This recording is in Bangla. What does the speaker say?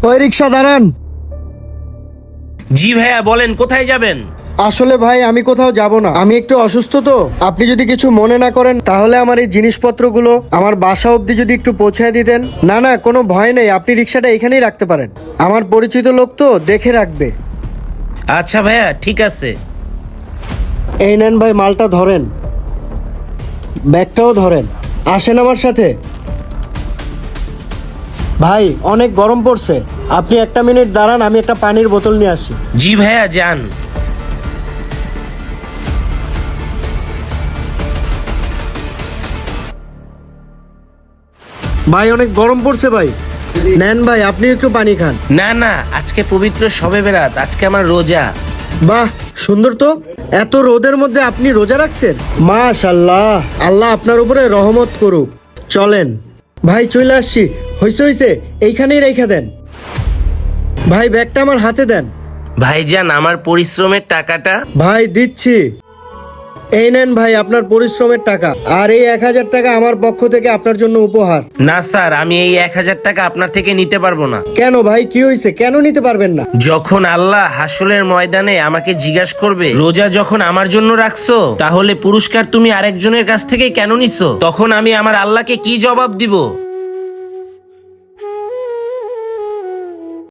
ওই রিক্সা দাঁড়ান। জি ভাইয়া বলেন, কোথায় যাবেন? আসলে ভাই আমি কোথাও যাব না, আমি একটু অসুস্থ তো। আপনি যদি কিছু মনে না করেন তাহলে আমার এই জিনিসপত্রগুলো আমার বাসা অবধি যদি একটু পৌঁছে দিতেন। না না, কোনো ভয় নেই, আপনি রিক্সাটা এখানেই রাখতে পারেন, আমার পরিচিত লোক তো, দেখে রাখবে। আচ্ছা ভাইয়া, ঠিক আছে। এই নেন ভাই, মালটা ধরেন, ব্যাগটাও ধরেন, আসেন আমার সাথে। ভাই অনেক গরম পড়ছে, আপনি একটা মিনিট দাঁড়ান, আমি একটা পানির বোতল নিয়ে আসি। জি ভাইয়া, যান। ভাই অনেক গরম পড়ছে ভাই, নেন ভাই আপনি একটু পানি খান। না না, আজকে পবিত্র শবে বেরাত, আজকে আমার রোজা। বাহ সুন্দর তো, এত রোদের মধ্যে আপনি রোজা রাখছেন, মাশাআল্লাহ, আল্লাহ আপনার উপরে রহমত করুক। চলেন ভাই, চলে আসছি, হইছে হইছে, এইখানেই রেখে দেন। ভাই ব্যাগটা আমার হাতে দেন। ভাইজান, আমার পরিশ্রমের টাকাটা। ভাই দিচ্ছি, এই নেন ভাই আপনার পরিশ্রমের টাকা, আর এই 1000 টাকা আমার পক্ষ থেকে আপনার জন্য উপহার। না স্যার, আমি এই 1000 টাকা আপনার থেকে নিতে পারবো না। কেন ভাই, কি হয়েছে, কেন নিতে পারবেন না? যখন আল্লাহ হাসরের ময়দানে আমাকে জিজ্ঞাসা করবে, রোজা যখন আমার জন্য রাখছো, তাহলে পুরস্কার তুমি আরেকজনের কাছ থেকে কেন নিছো, তখন আমি আমার আল্লাহকে কি জবাব দিব?